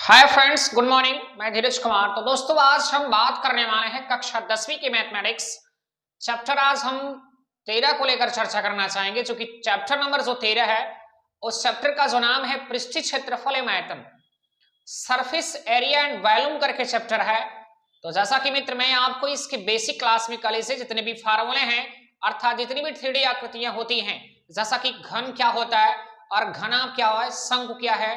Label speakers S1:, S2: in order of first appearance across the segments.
S1: Hi friends, good morning. मैं धीरज कुमार। तो दोस्तों, आज हम बात करने वाले हैं कक्षा 10वीं के मैथमेटिक्स चैप्टर। आज हम 13 को लेकर चर्चा करना चाहेंगे, जो कि चैप्टर नंबर जो 13 है, उस चैप्टर का जो नाम है पृष्ठीय क्षेत्रफल एवं आयतन, सरफेस एरिया एंड वॉल्यूम करके चैप्टर है। तो जैसा कि मित्र मैं आपको इसके बेसिक क्लास में कल से जितने भी फार्मूले हैं, अर्थात जितनी भी 3D आकृतियां होती हैं, जैसा कि घन क्या होता है और घनाभ क्या है, शंकु क्या है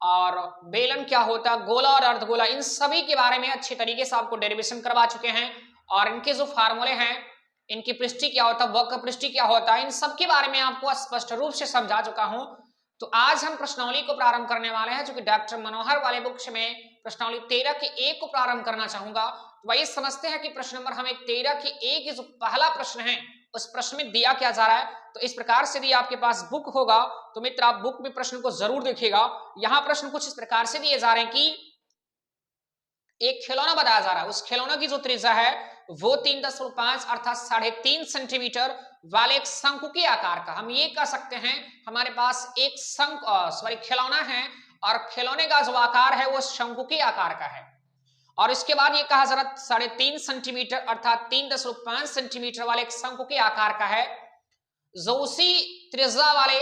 S1: और बेलन क्या होता है, गोला और अर्धगोला, इन सभी के बारे में अच्छी तरीके से आपको डेरिवेशन करवा चुके हैं। और इनके जो फार्मूले हैं, इनकी पृष्ठीय क्या होता है, वक्र पृष्ठीय क्या होता है, इन सब के बारे में आपको स्पष्ट रूप से समझा चुका हूं। तो आज हम प्रश्नावली को प्रारंभ करने वाले हैं, जो कि डॉक्टर मनोहर वाले बुक्स में प्रश्नावली 13 के 1 को प्रारंभ करना चाहूंगा। तो वही समझते हैं कि प्रश्न नंबर हमें 13 के 1 जो पहला प्रश्न है, उस प्रश्न में दिया क्या जा रहा है। तो इस प्रकार से यदि आपके पास बुक होगा तो मित्र आप बुक में प्रश्न को जरूर देखिएगा। यहां प्रश्न कुछ इस प्रकार से दिए जा रहे हैं कि एक खिलौना बताया जा रहा है, उस खिलौना की जो त्रिज्या है वो 3.5 अर्थात 3.5 सेंटीमीटर वाले एक शंकु के आकार का, हम ये कह सकते हैं हमारे पास एक खिलौना है और खिलौने का जो आकार है वो शंकु के आकार का है। और इसके बाद ये कहा जा रहा 3.5 सेंटीमीटर अर्थात 3.5 सेंटीमीटर वाले एक शंकु के आकार का है, जो उसी त्रिज्या वाले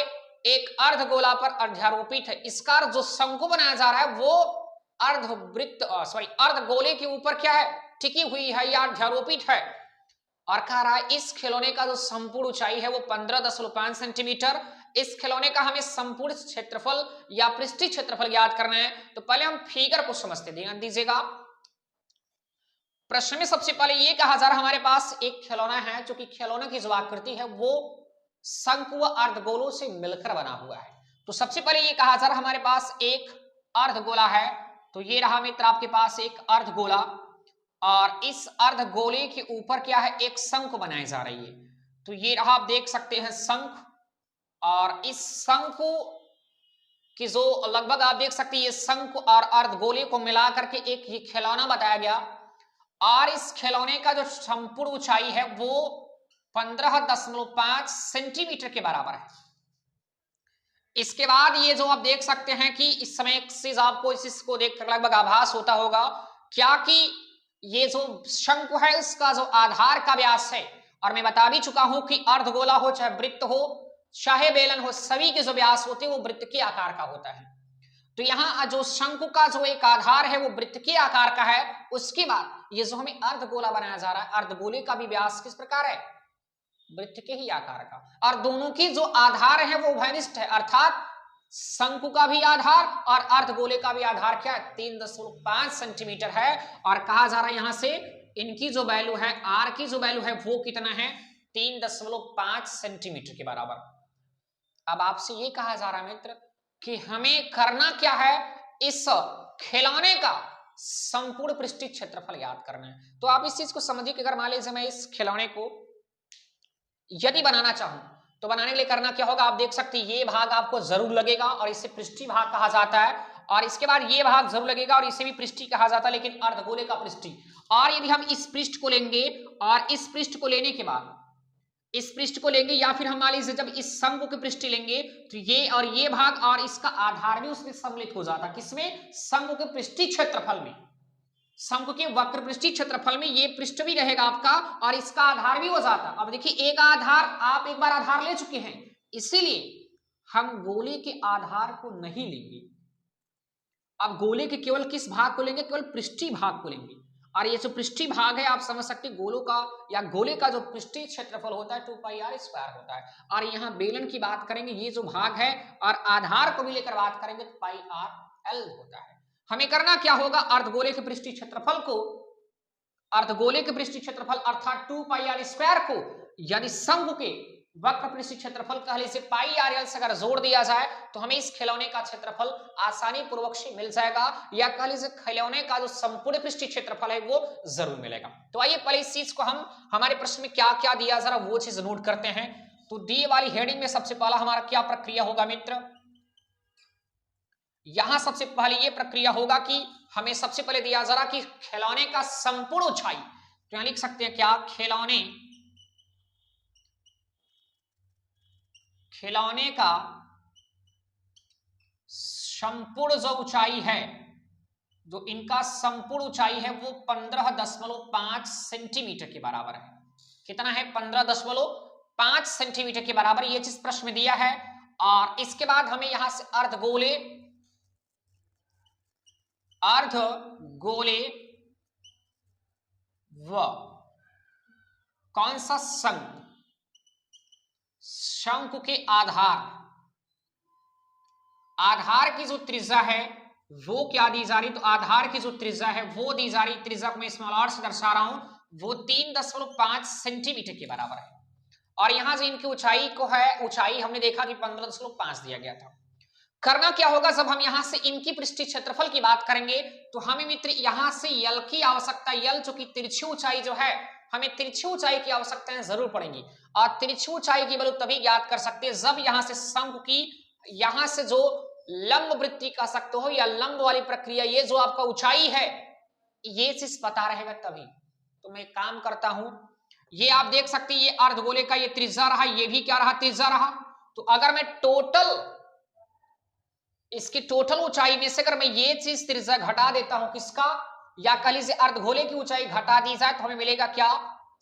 S1: एक अर्धगोला पर अध्यारोपित है। इसका जो शंकु बनाया जा रहा है वो अर्धगोले के ऊपर क्या है, टिकी हुई है या अध्यारोपित है। और कह रहा है इस खिलौने का जो संपूर्ण ऊंचाई है वो 15.5 सेंटीमीटर। इस खिलौने का हमें संपूर्ण क्षेत्रफल या पृष्ठीय क्षेत्रफल याद करना है। तो पहले हम फिगर को समझते, ध्यान दीजिएगा। प्रश्न में सबसे पहले ये कहा जा रहा है हमारे पास एक खिलौना है, जो कि खिलौने की जो आकृति है वो शंकु व अर्धगोलों से मिलकर बना हुआ है। तो सबसे पहले ये कहा जा रहा है हमारे पास एक अर्धगोला है। तो ये रहा मित्र आपके पास एक अर्धगोला, और इस अर्धगोले के ऊपर क्या है, एक शंख बनाई जा रही है। तो ये रहा, आप देख सकते हैं शंख। और इस शंख की जो लगभग आप देख सकते हैं, ये शंख और अर्धगोले को मिलाकर के एक ये खिलौना बताया गया। और इस खिलौने का जो संपूर्ण ऊंचाई है वो 15.5 सेंटीमीटर के बराबर है। इसके बाद ये जो आप देख सकते हैं कि इस समय एक चीज आपको इसको देखकर लगभग आभास होता होगा क्या, कि ये जो शंकु है उसका जो आधार का व्यास है, और मैं बता भी चुका हूं कि अर्धगोला हो चाहे वृत्त हो चाहे बेलन हो, सभी के जो व्यास होते हैं वो वृत्त के आकार का होता है। तो यहाँ जो शंकु का जो एक आधार है वो वृत्त के आकार का है। उसके बाद ये जो हमें अर्धगोला बनाया जा रहा है, अर्धगोले का भी व्यास किस प्रकार है, वृत्त के ही आकार का। और दोनों की जो आधार है वो उभयनिष्ठ है, अर्थात शंकु का भी आधार और अर्धगोले का भी आधार क्या है, 3.5 सेंटीमीटर है। और कहा जा रहा है यहां से इनकी जो वैल्यू है, आर की जो वैल्यू है वो कितना है, 3.5 सेंटीमीटर के बराबर। अब आपसे ये कहा जा रहा है मित्र कि हमें करना क्या है, इस खिलौने का संपूर्ण पृष्ठीय क्षेत्रफल याद करना है। तो आप इस चीज को समझिए कि अगर मान लीजिए मैं इस खिलौने को यदि बनाना चाहूं तो बनाने के लिए करना क्या होगा, आप देख सकते हैं ये भाग आपको जरूर लगेगा और इसे पृष्ठीय भाग कहा जाता है। और इसके बाद ये भाग जरूर लगेगा और इसे भी पृष्ठीय कहा जाता है, लेकिन अर्धगोले का पृष्ठीय। और यदि हम इस पृष्ठ को लेंगे और इस पृष्ठ को लेने के बाद इस पृष्ठ को लेंगे, या फिर हम मान लीजिए जब इस शंकु की पृष्ठ लेंगे तो ये और ये भाग और इसका आधार भी उसमें सम्मिलित हो जाता है। किसमें, शंकु के पृष्ठीय क्षेत्रफल में, शंकु के वक्र पृष्ठीय क्षेत्रफल में ये पृष्ठ भी रहेगा आपका और इसका आधार भी हो जाता। अब देखिए एक आधार, आप एक बार आधार ले चुके हैं, इसीलिए हम गोले के आधार को नहीं लेंगे। अब गोले के केवल किस भाग को लेंगे, केवल पृष्ठीय भाग को लेंगे। और ये जो पृष्ठीय भाग है आप समझ सकते हैं, गोलों का या गोले का जो पृष्ठीय क्षेत्रफल होता है 2πr² होता है। और यहाँ बेलन की बात करेंगे, ये जो भाग है और आधार को भी लेकर बात करेंगे तो πrl होता है। हमें करना क्या होगा, अर्धगोले के पृष्ठीय क्षेत्रफल को, अर्धगोले के पृष्ठीय क्षेत्रफल अर्थात 2πr² को यदि शंकु के वक्र पृष्ठीय क्षेत्रफल कह लीजिए πrl से अगर जोड़ दिया जाए तो हमें इस खिलौने का क्षेत्रफल आसानी पूर्वक से मिल जाएगा, या कह लीजिए खिलौने का जो संपूर्ण पृष्ठीय क्षेत्रफल है वो जरूर मिलेगा। तो आइए पहले इस चीज को हम, हमारे प्रश्न में क्या क्या दिया जरा वो चीज नोट करते हैं। तो दी वाली हेडिंग में सबसे पहला हमारा क्या प्रक्रिया होगा मित्र, यहां सबसे पहले यह प्रक्रिया होगा कि हमें सबसे पहले दिया जा रहा कि खिलौने का संपूर्ण ऊंचाई, तो यहां लिख सकते हैं क्या, खिलौने का संपूर्ण जो ऊंचाई है जो इनका संपूर्ण ऊंचाई है वो 15.5 सेंटीमीटर के बराबर है। कितना है? 15.5 सेंटीमीटर के बराबर। ये चीज प्रश्न में दिया है। और इसके बाद हमें यहां से अर्धगोले व कौन सा शंकु के आधार की जो त्रिज्या है वो क्या दी जा रही? तो आधार की जो त्रिज्या है वो दी जा रही, त्रिज्या को मैं स्मॉल आर से दर्शा रहा हूं, वो 3.5 सेंटीमीटर के बराबर है। और यहां से इनकी ऊंचाई को है, ऊंचाई हमने देखा कि 15.5 दिया गया था। करना क्या होगा, जब हम यहां से इनकी पृष्ठीय क्षेत्रफल की बात करेंगे तो हमें मित्र यहां से यल की आवश्यकता, यल चूंकि तिरछी ऊंचाई जो है, हमें तिरछी ऊंचाई की आवश्यकताएं जरूर पड़ेंगी। और तिरछी ऊंचाई की वैल्यू तभी ज्ञात कर सकते हैं जब यहां से शंकु की यहां से जो लंब वृत्ति कह सकते हो या लंब वाली प्रक्रिया, ये जो आपका ऊंचाई है, ये चीज पता रहेगा तभी। तो मैं काम करता हूं, ये आप देख सकते हैं, ये अर्धगोले का ये त्रिज्या रहा, ये भी क्या रहा? त्रिज्या रहा। तो अगर मैं इसकी टोटल ऊंचाई में से अगर मैं ये चीज त्रिज्या घटा देता हूं, किसका? या कह लीजिए अर्धगोले की ऊंचाई घटा दी जाए तो हमें मिलेगा क्या?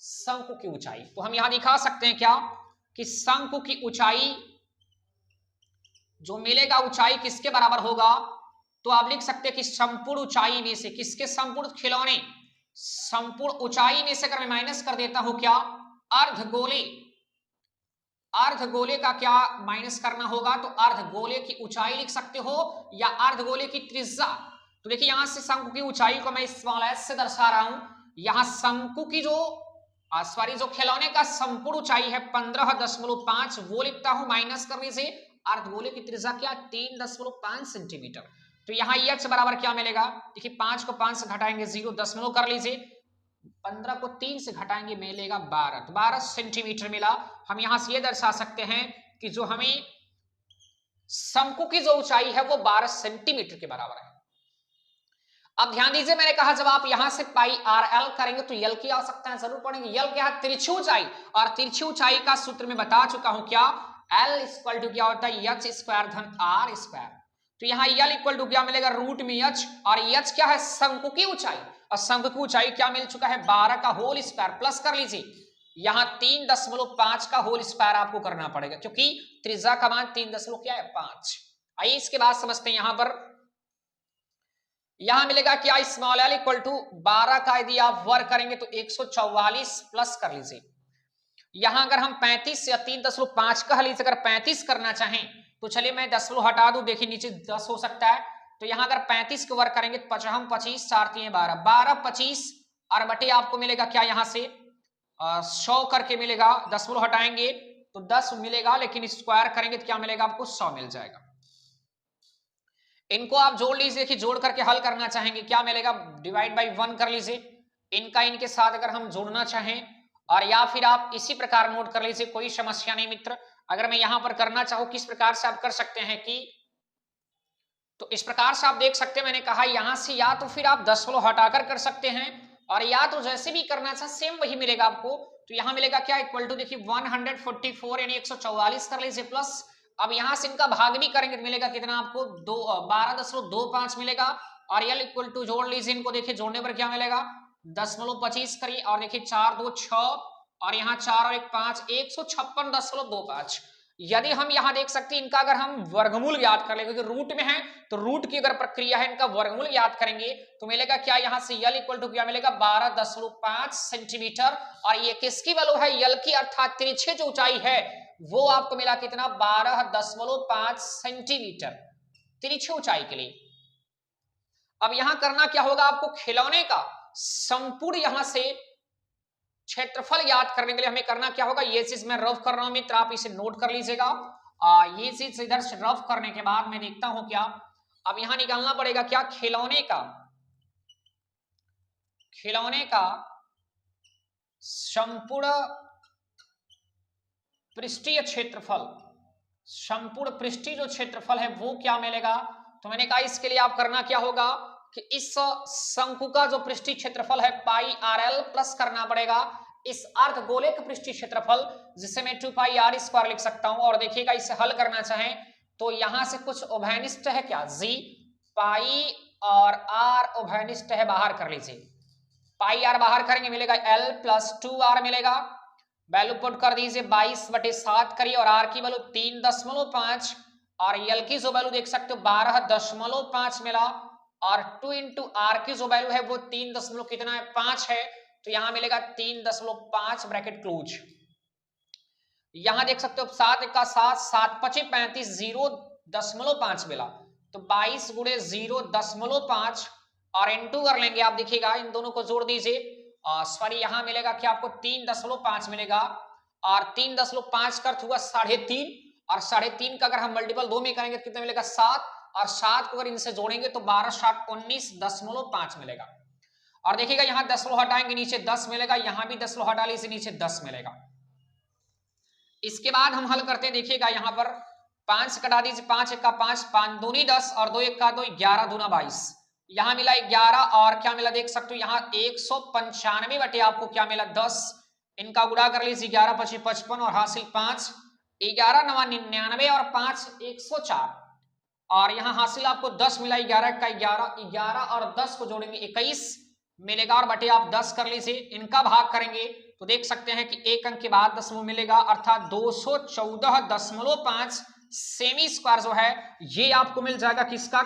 S1: शंकु की ऊंचाई। तो हम यहां दिखा सकते हैं क्या कि शंकु की ऊंचाई जो मिलेगा, ऊंचाई किसके बराबर होगा? तो आप लिख सकते हैं कि संपूर्ण ऊंचाई में से, किसके? संपूर्ण खिलौने संपूर्ण ऊंचाई में से अगर मैं माइनस कर देता हूं क्या? अर्धगोले का क्या माइनस करना होगा? तो अर्धगोले की ऊंचाई लिख सकते हो या अर्धगोले की त्रिज्या। तो देखिए यहां से शंकु की ऊंचाई को मैं स्मॉल एस से दर्शा रहा हूं। यहां शंकु की जो जो खिलौने का संपूर्ण ऊंचाई है 15.5 वो लिखता हूं, माइनस करने से अर्धगोले की त्रिज्या क्या? 3.5 सेंटीमीटर। तो यहाँ h बराबर क्या मिलेगा? देखिए 5 को 5 से घटाएंगे 0, दशमलव कर लीजिए, 15 को 3 से घटाएंगे मिलेगा 12, तो 12 सेंटीमीटर मिला। हम यहां से ये दर्शा सकते हैं कि जो हमें शंकु की जो ऊंचाई है वो 12 सेंटीमीटर के बराबर है। अब ध्यान दीजिए, मैंने कहा जब आप यहां से पाई आर एल करेंगे तो यल की आवश्यकता जरूर पड़ेगी। यल क्या है? तिरछी ऊंचाई, और तिरछी ऊंचाई का सूत्र में बता चुका हूं क्या? एल इक्वल टू क्या होता है? एच स्क्वायर धन आर स्क्वायर। तो यहाँ यल इक्वल टू क्या मिलेगा? रूट में एच, और एच क्या है? शंकु की ऊंचाई, और शंकु की ऊंचाई क्या मिल चुका है? 12 का होल स्क्वायर, प्लस कर लीजिए यहाँ 3.5 का होल स्क्वायर आपको करना पड़ेगा, क्योंकि त्रिज्या का मान 3.5। आइए इसके बाद समझते हैं। यहां पर यहां मिलेगा क्या? स्मॉल एल इक्वल टू 12 का यदि आप वर्ग करेंगे तो 144 प्लस कर लीजिए। यहां अगर हम 35 या 3.5 कह लीजिए, अगर 35 करना चाहें तो चलिए मैं दशमलव हटा दूं, देखिए नीचे 10 हो सकता है। तो यहां अगर 35 को वर्ग करेंगे तो 25 4 3 12, 12 25 और बटे आपको मिलेगा क्या? यहां से 100 करके मिलेगा, दशमलव हटाएंगे तो 10 मिलेगा, लेकिन स्क्वायर करेंगे तो क्या मिलेगा आपको? 100 मिल जाएगा। इनको आप जोड़ लीजिए कि जोड़ करके हल करना चाहेंगे क्या मिलेगा? डिवाइड बाई 1 कर लीजिए, इनका इनके साथ अगर हम जोड़ना चाहें, और या फिर आप इसी प्रकार नोट कर लीजिए, कोई समस्या नहीं मित्र। अगर मैं यहां पर करना चाहूं किस प्रकार से आप कर सकते हैं कि, तो इस प्रकार से आप देख सकते हैं, मैंने कहा यहां से या तो फिर आप दशमलव हटाकर कर सकते हैं, और या तो जैसे भी करना चाहे सेम वही मिलेगा आपको। तो यहां मिलेगा क्या? इक्वल टू देखिए 144 यानी 144 कर लीजिए प्लस, अब यहां से इनका भाग भी करेंगे तो मिलेगा कितना आपको? 12.25 मिलेगा, और यल इक्वल टू जोड़ लीजिए इनको, देखिए जोड़ने पर क्या मिलेगा? 10.25 करिए, और देखिए 4 2 6 और यहाँ 4 और 1 5, 156.25। यदि हम यहाँ देख सकते हैं इनका अगर हम वर्गमूल याद कर लेंगे, क्योंकि रूट में है तो रूट की अगर प्रक्रिया है, इनका वर्गमूल याद करेंगे तो मिलेगा क्या? यहाँ से यल इक्वल टू क्या मिलेगा? 12.5 सेंटीमीटर, और ये किसकी वैल्यू है? यल की, अर्थात तिरछे जो ऊंचाई है वो आपको मिला कितना? 12.5 सेंटीमीटर तिरछी ऊंचाई के लिए। अब यहां करना क्या होगा आपको? खिलौने का संपूर्ण यहां से क्षेत्रफल याद करने के लिए हमें करना क्या होगा? ये चीज मैं रफ कर रहा हूं मित्र, आप इसे नोट कर लीजिएगा। ये चीज इधर से रफ करने के बाद मैं देखता हूं क्या, अब यहां निकालना पड़ेगा क्या? खिलौने का संपूर्ण पृष्ठीय क्षेत्रफल, संपूर्ण पृष्ठीय जो क्षेत्रफल है वो क्या मिलेगा? तो मैंने कहा इसके लिए आप करना क्या होगा कि इस शंकु का जो पृष्ठीय क्षेत्रफल है पाई आर एल प्लस करना पड़ेगा इस अर्धगोले का पृष्ठीय क्षेत्रफल, जिसे मैं 2 पाई आर स्क्वायर लिख सकता हूं। और देखिएगा इसे हल करना चाहें तो यहां से कुछ उभयनिष्ठ है क्या? जी पाई और आर उभयनिष्ठ है, बाहर कर लीजिए। पाई आर बाहर करेंगे, मिलेगा एल प्लस 2r मिलेगा। वैल्यू पुट कर दीजिए 22/7 करिए और आर की वैल्यू 3.5 और एल की जो वैल्यू देख सकते हो 12.5 मिला और 2 इंटू आर की जो वैल्यू है वो 3 दशमलव कितना है 5 है, तो यहां मिलेगा 3.5 ब्रैकेट क्लोज। यहां देख सकते हो 7 का 7, 7 पचे 35, 0.5 मिला, तो 22 गुणे 0.5 और इंटू कर लेंगे। आप देखिएगा इन दोनों को जोड़ दीजिए, सॉरी यहां मिलेगा कि आपको 3.5 मिलेगा और 3.5 का अर्थ हुआ 3.5 और 3.5 का अगर हम मल्टीपल 2 में करेंगे तो कितना मिलेगा 7 और 7 को अगर इनसे जोड़ेंगे तो 12 7 19.5 मिलेगा। और देखिएगा यहाँ 10 हटाएंगे नीचे 10 मिलेगा, यहां भी 10 हटा लीजिए नीचे 10 मिलेगा। इसके बाद हम हल करते हैं, देखिएगा यहाँ पर 5 कटा दीजिए, 5 1 का 5, 5 दूनी 10 और 2 1 का 2, 11 दूना 22, यहां मिला 11 और क्या मिला देख सकते हो यहाँ 195 बटे आपको क्या मिला 10, इनका गुणा कर लीजिए 11 पची 55 और हासिल 5, 11 9 99 और 5 104 और यहाँ हासिल आपको 10 मिला, 11 का 11, 11 और 10 को जोड़ेंगे 21 मिलेगा और बटे आप 10 कर लीजिए। इनका भाग करेंगे तो देख सकते हैं कि एक अंक के बाद दशमलव मिलेगा अर्थात 214.5 सेमी स्क्वायर जो है ये आपको मिल जाएगा किसका,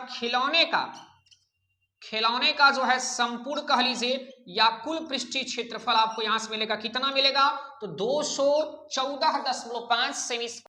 S1: खिलौने का जो है संपूर्ण कह लीजिए या कुल पृष्ठीय क्षेत्रफल आपको यहां से मिलेगा, कितना मिलेगा तो 214.5 सेमी